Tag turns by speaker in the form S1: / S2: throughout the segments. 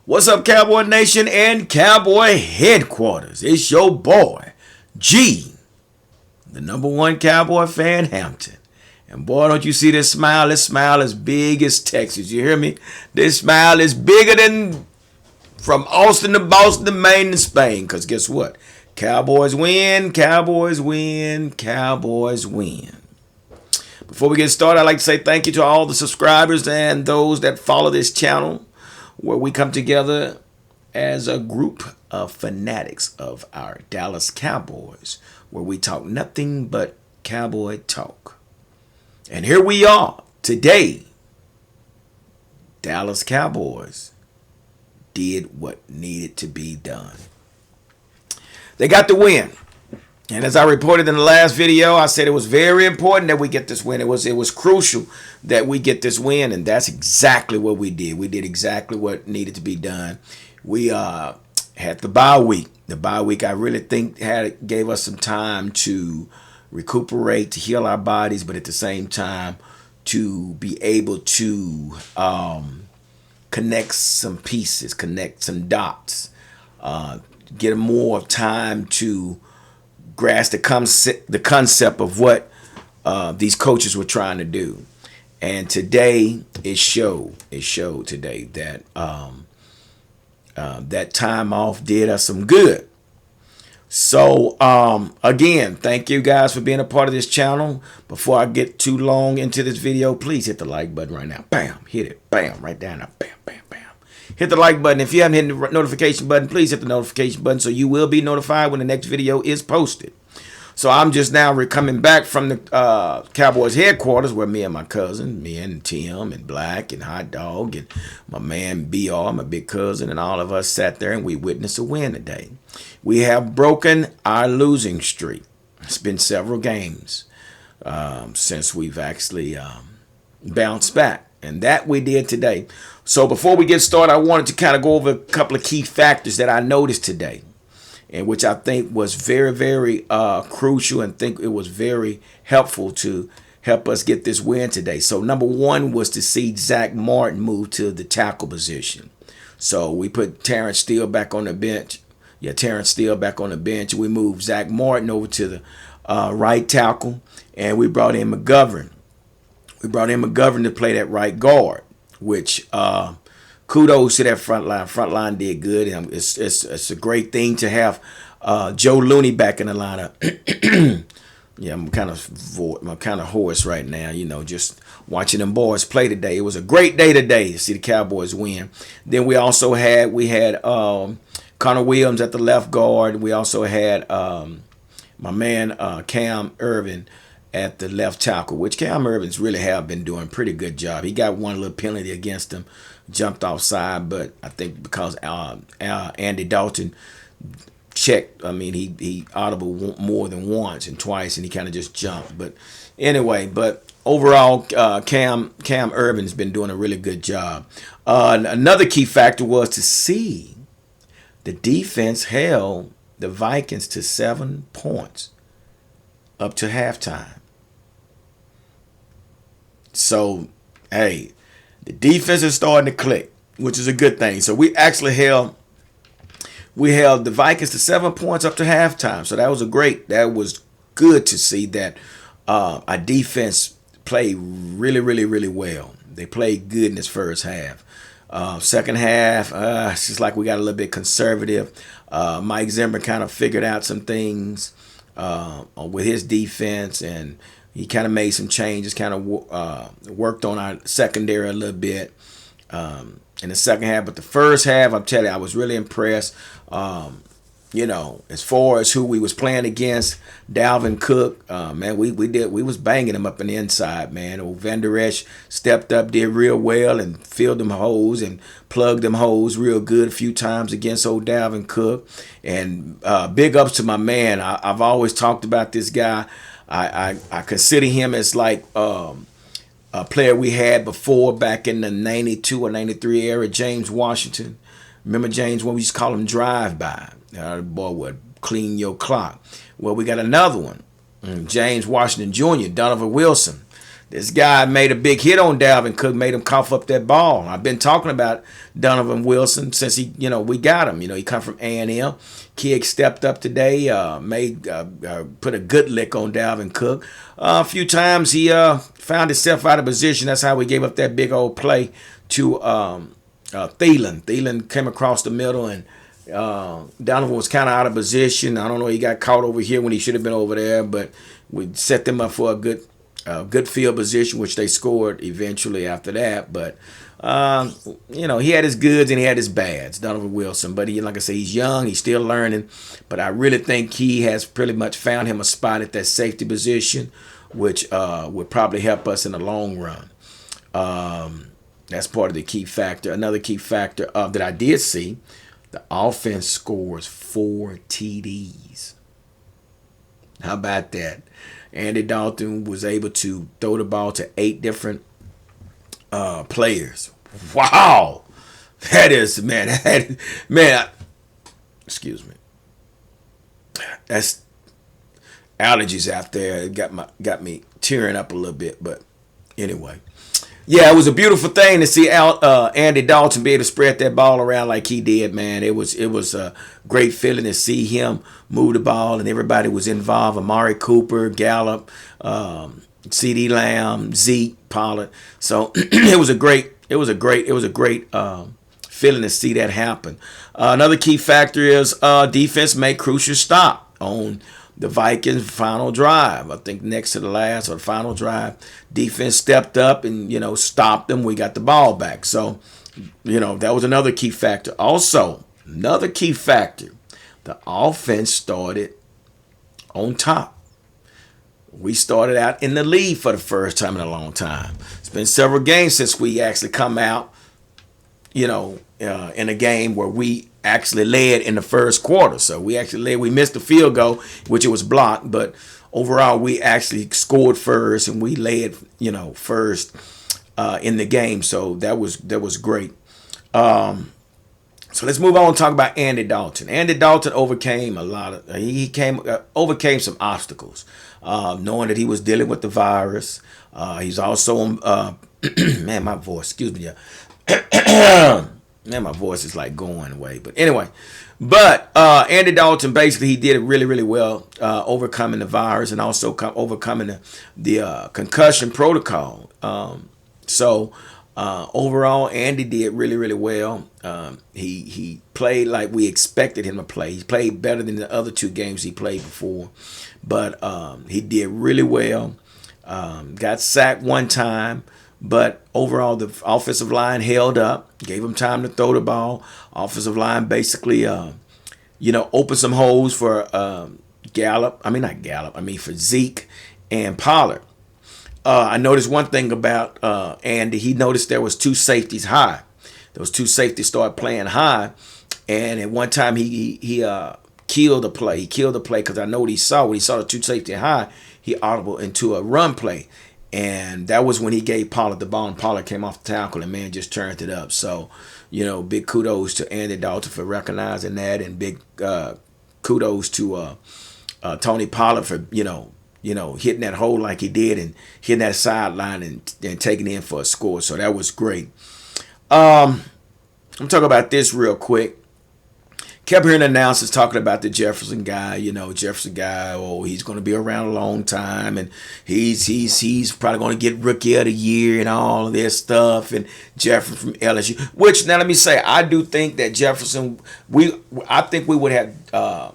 S1: What's up, Cowboy Nation and Cowboy Headquarters? It's your boy, G, the #1 Cowboy fan, Hampton. And boy, don't you see this smile? This smile is big as Texas. You hear me? This smile is bigger than from Austin to Boston to Maine to Spain. Because guess what? Cowboys win, Cowboys win, Cowboys win. Before we get started, I'd like to say thank you to all the subscribers and those that follow this channel, where we come together as a group of fanatics of our Dallas Cowboys, where we talk nothing but Cowboy talk. And here we are today. Dallas Cowboys did what needed to be done. They got the win. And as I reported in the last video, I said it was very important that we get this win. It was crucial that we get this win, and that's exactly what we did. We did exactly what needed to be done. We had the bye week. The bye week, I really think, gave us some time to recuperate, to heal our bodies, but at the same time to be able to connect some pieces, connect some dots, get more time to grasp the concept of what these coaches were trying to do. And today it showed today that that time off did us some good. So again, thank you guys for being a part of this channel. Before I get too long into this video, please hit the like button right now. Bam, hit it. Bam, right down there. Bam, bam, bam. Hit the like button. If you haven't hit the notification button, please hit the notification button so you will be notified when the next video is posted. So I'm just now coming back from the Cowboys headquarters, where me and my cousin, me and Tim and Black and Hot Dog and my man BR, my big cousin, and all of us sat there and we witnessed a win today. We have broken our losing streak. It's been several games since we've actually bounced back. And that we did today. So before we get started, I wanted to kind of go over a couple of key factors that I noticed today, and which I think was very, very crucial, and think it was very helpful to help us get this win today. So number one was to see Zach Martin move to the tackle position. So we put Terrence Steele back on the bench. Yeah, Terrence Steele back on the bench. We moved Zach Martin over to the right tackle, and we brought in McGovern. We brought in McGovern to play that right guard, which kudos to that front line. Front line did good. And it's a great thing to have Joe Looney back in the lineup. Yeah, I'm kind of hoarse right now, just watching them boys play today. It was a great day today to see the Cowboys win. Then we had Connor Williams at the left guard. We also had my man Cam Irvin at the left tackle, which Cam Irvin's really have been doing a pretty good job. He got one little penalty against him, jumped offside, but I think because Andy Dalton checked, he audible more than once and twice, and he kind of just jumped. But anyway, overall, Cam Irvin's been doing a really good job. Another key factor was to see the defense held the Vikings to 7 points up to halftime. So, hey, the defense is starting to click, which is a good thing. So we actually held the Vikings to 7 points up to halftime. So that was good to see that our defense played really, really, really well. They played good in this first half. Second half, it's just like we got a little bit conservative. Mike Zimmer kind of figured out some things with his defense, and he kind of made some changes, kind of worked on our secondary a little bit in the second half. But the first half, I'm telling you, I was really impressed. As far as who we was playing against, Dalvin Cook, man, we was banging him up in the inside, man. Old Van Der Esch stepped up, did real well, and filled them holes and plugged them holes real good a few times against old Dalvin Cook. And big ups to my man. I've always talked about this guy. I consider him as like a player we had before back in the 92 or 93 era, James Washington. Remember James, when we used to call him drive-by? The boy would clean your clock. Well, we got another one. James Washington Jr., Donovan Wilson. This guy made a big hit on Dalvin Cook, made him cough up that ball. I've been talking about Donovan Wilson since we got him. He come from A&M. Kid stepped up today, put a good lick on Dalvin Cook. A few times he found himself out of position. That's how we gave up that big old play to Thielen. Thielen came across the middle, and Donovan was kind of out of position. I don't know, he got caught over here when he should have been over there, but we set them up for a good field position, which they scored eventually after that. But he had his goods and he had his bads, Donovan Wilson. But like I say, he's young, he's still learning. But I really think he has pretty much found him a spot at that safety position, which would probably help us in the long run. That's part of the key factor. Another key factor that I did see, the offense scores 4 TDs. How about that? Andy Dalton was able to throw the ball to 8 different players. Wow. That is, man, excuse me. That's allergies out there. It got me tearing up a little bit, but anyway. Yeah, it was a beautiful thing to see Andy Dalton be able to spread that ball around like he did, man. It was a great feeling to see him move the ball, and everybody was involved. Amari Cooper, Gallup, CeeDee Lamb, Zeke, Pollard. So it was a great feeling to see that happen. Another key factor is defense made crucial stop on the Vikings' final drive. I think next to the last or the final drive, defense stepped up and, stopped them. We got the ball back. So, that was another key factor. Also, another key factor, the offense started on top. We started out in the lead for the first time in a long time. It's been several games since we actually come out, in a game where we actually led in the first quarter. So we actually led. We missed the field goal, which it was blocked, but overall we actually scored first and we led, first in the game. So that was great. So let's move on and talk about Andy Dalton. Andy Dalton overcame overcame some obstacles, knowing that he was dealing with the virus. He's also man, my voice. Excuse me. Man, my voice is like going away. But anyway, Andy Dalton, basically, he did it really, really well, overcoming the virus and also overcoming the concussion protocol. Overall, Andy did really, really well. He played like we expected him to play. He played better than the other 2 games he played before. But he did really well. Got sacked 1 time. But overall, the offensive line held up, gave him time to throw the ball. Offensive line basically, opened some holes for for Zeke and Pollard. I noticed one thing about Andy. He noticed there was 2 safeties high. Those 2 safeties started playing high, and at one time he killed the play. He killed the play because I know what he saw. When he saw the 2 safety high, he audible into a run play. And that was when he gave Pollard the ball, and Pollard came off the tackle, and man just turned it up. So, big kudos to Andy Dalton for recognizing that, and big kudos to Tony Pollard for hitting that hole like he did and hitting that sideline and taking it in for a score. So that was great. I'm talking about this real quick. Kept hearing announcers talking about the Jefferson guy, he's going to be around a long time, and he's probably going to get Rookie of the Year and all of this stuff, and Jefferson from LSU. Which, now let me say, I do think that Jefferson, I think we would have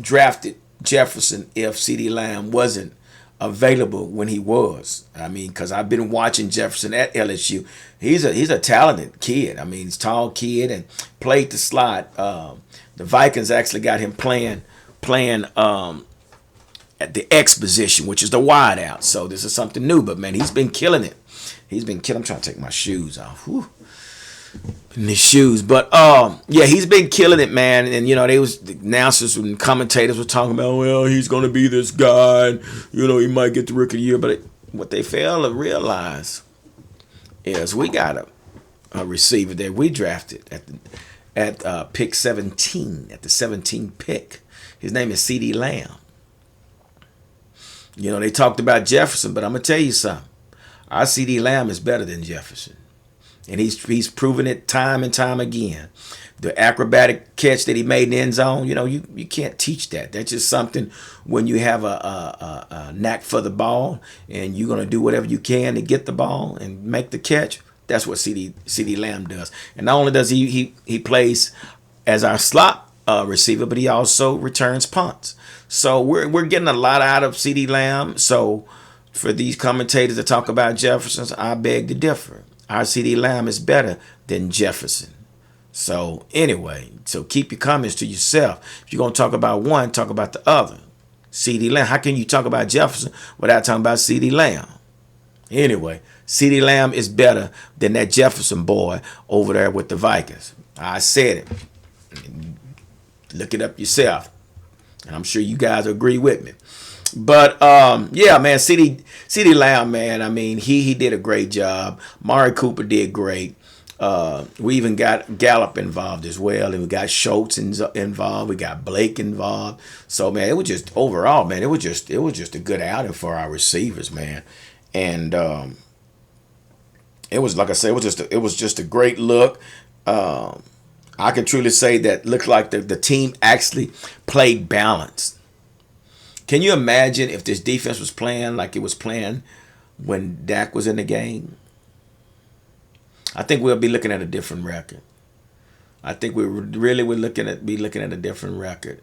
S1: drafted Jefferson if CeeDee Lamb wasn't available when he was. I mean, because I've been watching Jefferson at LSU. He's a talented kid. I mean, he's a tall kid and played the slot. The Vikings actually got him playing at the X position, which is the wide out. So this is something new, but man, he's been killing it. I'm trying to take my shoes off. Whew. In his shoes, but he's been killing it, man. And the announcers and commentators were talking about, well, he's going to be this guy, and he might get the Rookie of the Year. But what they fail to realize is we got a receiver that we drafted at pick 17, at the 17th pick. His name is CeeDee Lamb. They talked about Jefferson, but I'm gonna tell you something. Our CD Lamb is better than Jefferson. And he's proven it time and time again. The acrobatic catch that he made in the end zone, you can't teach that. That's just something when you have a knack for the ball and you're going to do whatever you can to get the ball and make the catch. That's what CD Lamb does. And not only does he plays as our slot receiver, but he also returns punts. So we're getting a lot out of CD Lamb. So for these commentators to talk about Jefferson, I beg to differ. Our CD Lamb is better than Jefferson. So anyway, so keep your comments to yourself. If you're going to talk about one, talk about the other. CD Lamb. How can you talk about Jefferson without talking about CD Lamb? Anyway, CD Lamb is better than that Jefferson boy over there with the Vikings. I said it. Look it up yourself. And I'm sure you guys agree with me. But yeah, man, CD Lamb, man, I mean, he did a great job. Mari Cooper did great. We even got Gallup involved as well, and we got Schultz involved. We got Blake involved. So man, it was just overall, man, it was just a good outing for our receivers, man. And it was, like I said, it was just a great look. I can truly say that looked like the team actually played balanced. Can you imagine if this defense was playing like it was playing when Dak was in the game? I think we'll be looking at a different record. I think we really would be looking at a different record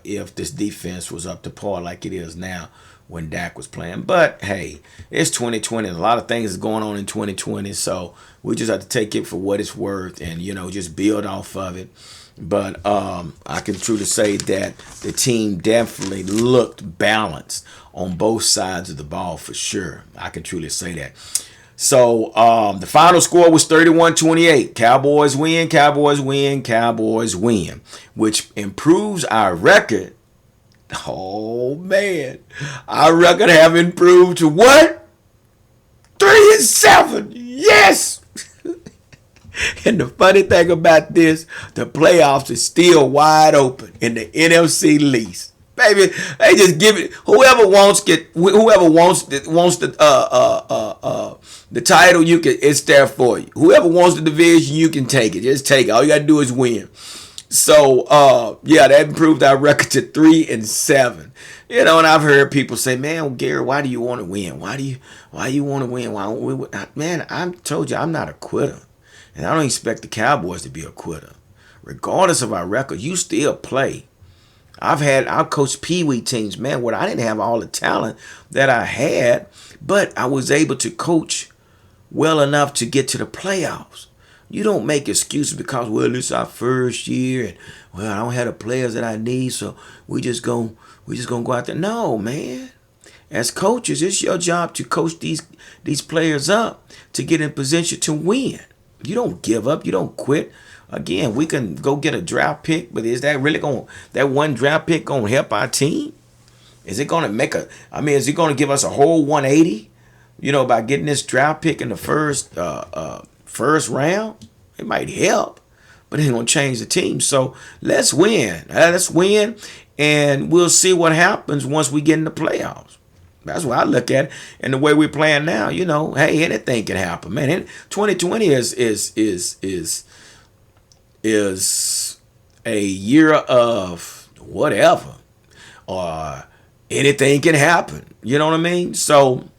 S1: if this defense was up to par like it is now when Dak was playing. But hey, it's 2020. A lot of things is going on in 2020, so we just have to take it for what it's worth and just build off of it. But I can truly say that the team definitely looked balanced on both sides of the ball for sure. I can truly say that. So the final score was 31-28. Cowboys win, Cowboys win, Cowboys win, which improves our record. Oh, man. Our record have improved to what? 3-7. Yes. And the funny thing about this, the playoffs is still wide open in the NFC least. Baby, they just give it. Whoever wants the title, it's there for you. Whoever wants the division, you can take it. Just take it. All you gotta do is win. So yeah, that improved our record to 3-7. And I've heard people say, "Man, Gary, why do you want to win? Why you want to win? Why don't we?" Man, I told you I'm not a quitter. And I don't expect the Cowboys to be a quitter. Regardless of our record, you still play. I've coached Pee-wee teams, man, where I didn't have all the talent that I had, but I was able to coach well enough to get to the playoffs. You don't make excuses because, well, this is our first year, and well, I don't have the players that I need, so we just gonna go out there. No, man. As coaches, it's your job to coach these players up to get in position to win. You don't give up. You don't quit. Again, we can go get a draft pick, but is that really that one draft pick going to help our team? Is it going to is it going to give us a whole 180, by getting this draft pick in the first round? It might help, but it ain't going to change the team. So let's win. Let's win, and we'll see what happens once we get in the playoffs. That's what I look at it. And the way we're playing now, hey, anything can happen, man. 2020 is a year of whatever, or anything can happen. You know what I mean? So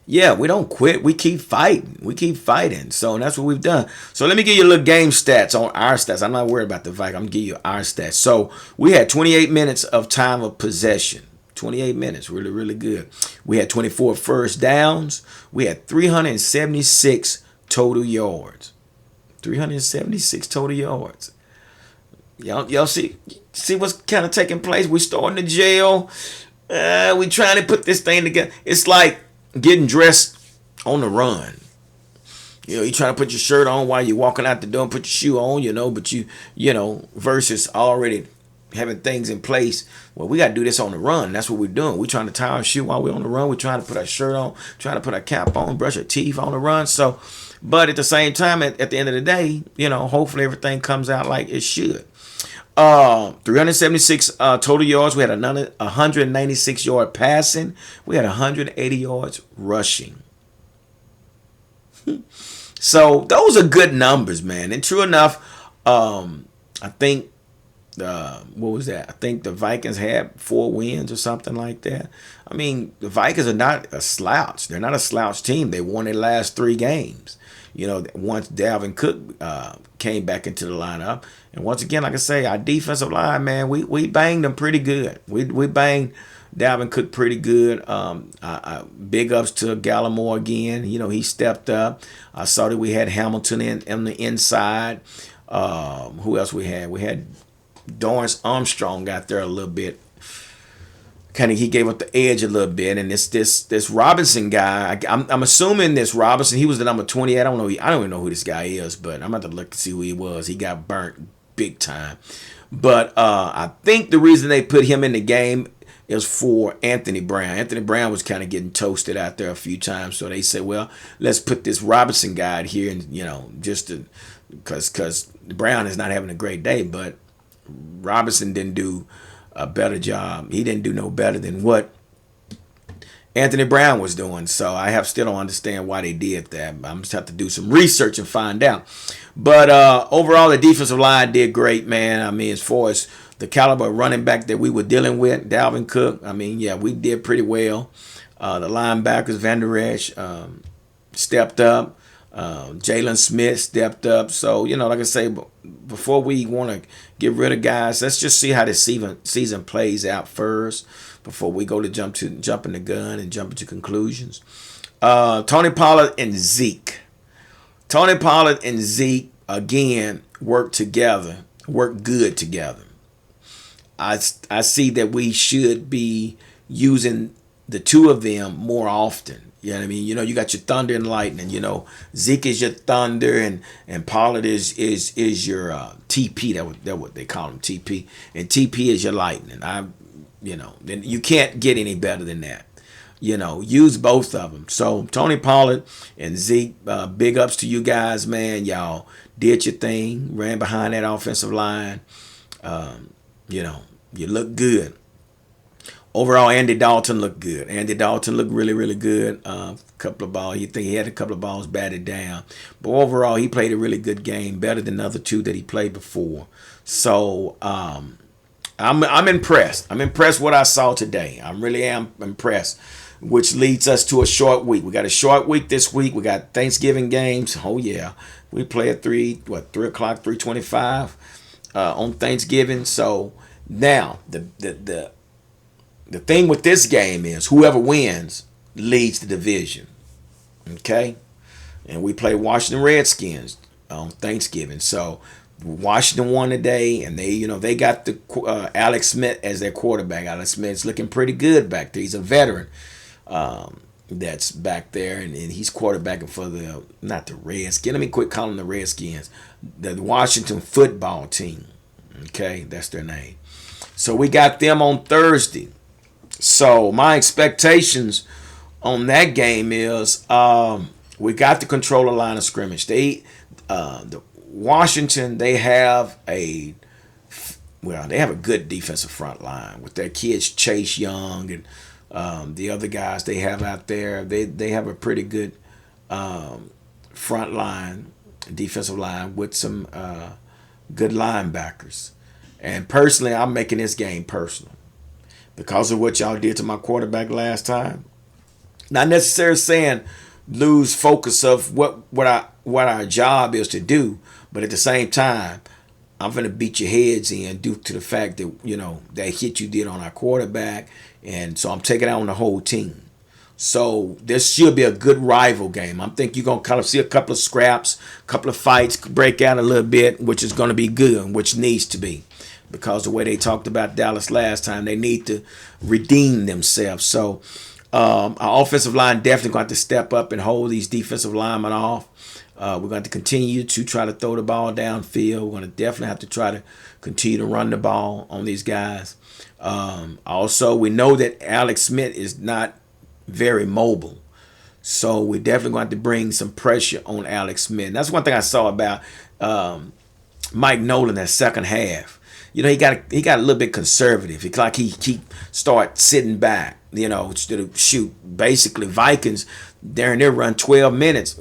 S1: yeah, we don't quit. We keep fighting. So that's what we've done. So let me give you a little game stats on our stats. I'm not worried about the Vikings. I'm gonna give you our stats. So we had 28 minutes of time of possession. 28 minutes, really, really good. We had 24 first downs. We had 376 total yards. 376 total yards. Y'all see what's kind of taking place? We're starting to jail. We trying to put this thing together. It's like getting dressed on the run. You trying to put your shirt on while you're walking out the door and put your shoe on, but versus already having things in place. Well, we got to do this on the run. That's what we're doing. We're trying to tie our shoe while we're on the run. We're trying to put our shirt on, trying to put our cap on, brush our teeth on the run. So, but at the same time, at the end of the day, hopefully everything comes out like it should. 376 total yards. We had another 196 yard passing. We had 180 yards rushing. So those are good numbers, man. And true enough, I think what was that? I think the Vikings had 4 wins or something like that. I mean, the Vikings are not a slouch. They're not a slouch team. They won their last 3 games. You know, once Dalvin Cook came back into the lineup, and once again, like I say, our defensive line, man, we banged them pretty good. We banged Dalvin Cook pretty good. Big ups to Gallimore again. You know, he stepped up. I saw that we had Hamilton in the inside. Who else we had? We had Dorrance Armstrong got there a little bit. Kind of, he gave up the edge a little bit, and this Robinson guy. I'm assuming this Robinson. He was the number 28. I don't know. I don't even know who this guy is, but I'm about to look to see who he was. He got burnt big time. But I think the reason they put him in the game is for Anthony Brown. Anthony Brown was kind of getting toasted out there a few times, so they said, well, let's put this Robinson guy here, and just to because Brown is not having a great day, but Robinson didn't do a better job. He didn't do no better than what Anthony Brown was doing. So I still don't understand why they did that. I'm just have to do some research and find out. But overall, the defensive line did great, man. I mean, as far as the caliber of running back that we were dealing with, Dalvin Cook, I mean, yeah, we did pretty well. The linebackers, Van Der Esch, stepped up. Jalen Smith stepped up. So, like I say, before we want to get rid of guys, let's just see how the season plays out first before we go to jump in the gun and jump into conclusions. Tony Pollard and Zeke. Tony Pollard and Zeke, again, work good together. I see that we should be using the two of them more often. You know what I mean? You got your thunder and lightning. Zeke is your thunder, and Pollard is your TP. That what they call him, TP, and TP is your lightning. Then you can't get any better than that. Use both of them. So Tony Pollard and Zeke, big ups to you guys, man. Y'all did your thing, ran behind that offensive line. You look good. Overall, Andy Dalton looked good. Andy Dalton looked really, really good. Couple of balls. He had a couple of balls batted down. But overall, he played a really good game, better than the other 2 that he played before. So I'm impressed. I'm impressed what I saw today. I really am impressed, which leads us to a short week. We got a short week this week. We got Thanksgiving games. Oh, yeah. We play at 3 o'clock, 3:25 on Thanksgiving. So now the thing with this game is whoever wins leads the division. Okay? And we play Washington Redskins on Thanksgiving. So Washington won today, and they got the Alex Smith as their quarterback. Alex Smith's looking pretty good back there. He's a veteran that's back there, and he's quarterbacking for not the Redskins. Let me quit calling them the Redskins. The Washington football team. Okay? That's their name. So we got them on Thursday. So my expectations on that game is we got to control the line of scrimmage. The Washington, they have a good defensive front line with their kids Chase Young and the other guys they have out there. They have a pretty good front line, defensive line with some good linebackers. And personally, I'm making this game personal. Because of what y'all did to my quarterback last time. Not necessarily saying lose focus of what our job is to do, but at the same time, I'm going to beat your heads in due to the fact that, that hit you did on our quarterback. And so I'm taking out on the whole team. So this should be a good rival game. I think you're going to kind of see a couple of scraps, a couple of fights break out a little bit, which is going to be good, which needs to be. Because the way they talked about Dallas last time, they need to redeem themselves. So our offensive line definitely going to have to step up and hold these defensive linemen off. We're going to continue to try to throw the ball downfield. We're going to definitely have to try to continue to run the ball on these guys. Also, we know that Alex Smith is not very mobile. So we're definitely going to have to bring some pressure on Alex Smith. And that's one thing I saw about Mike Nolan that second half. you know, he got a little bit conservative. It's like he start sitting back, you know, instead of shoot. Basically, Vikings during their run 12 minutes,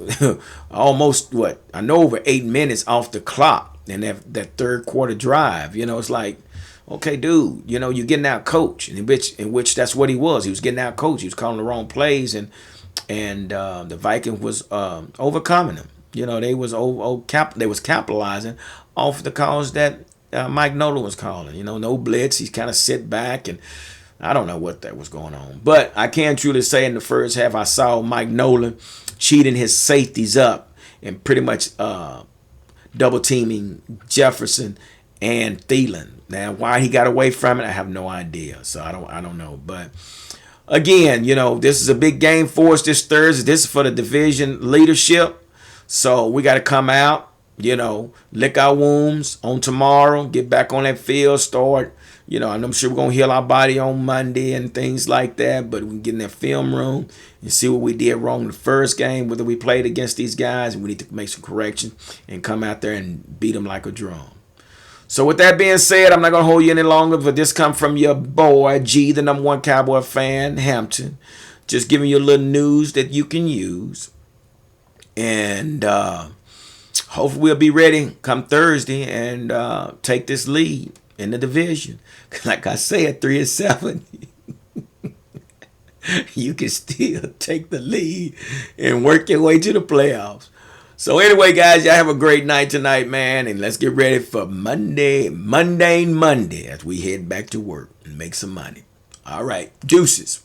S1: almost what I know over 8 minutes off the clock, and that third quarter drive. You know, it's like, okay, dude, you know, you're getting out coach, in which that's what he was. He was getting out coach. He was calling the wrong plays, and the Vikings was overcoming them. You know, they was capitalizing off the calls that Mike Nolan was calling. You know, no blitz. He's kind of sit back, and I don't know what that was going on. But I can truly say in the first half, I saw Mike Nolan cheating his safeties up and pretty much double teaming Jefferson and Thielen. Now, why he got away from it, I have no idea. So I don't know. But again, you know, this is a big game for us this Thursday. This is for the division leadership. So we got to come out, you know, lick our wounds on tomorrow, get back on that field, start, you know, and I'm sure we're going to heal our body on Monday and things like that. But we can get in that film room and see what we did wrong in the first game, whether we played against these guys, and we need to make some corrections and come out there and beat them like a drum. So with that being said, I'm not going to hold you any longer, but this come from your boy, G, the #1 Cowboy fan, Hampton. Just giving you a little news that you can use. And hopefully we'll be ready come Thursday and take this lead in the division. Like I said, 3-7. You can still take the lead and work your way to the playoffs. So anyway, guys, y'all have a great night tonight, man. And let's get ready for Monday as we head back to work and make some money. All right, deuces.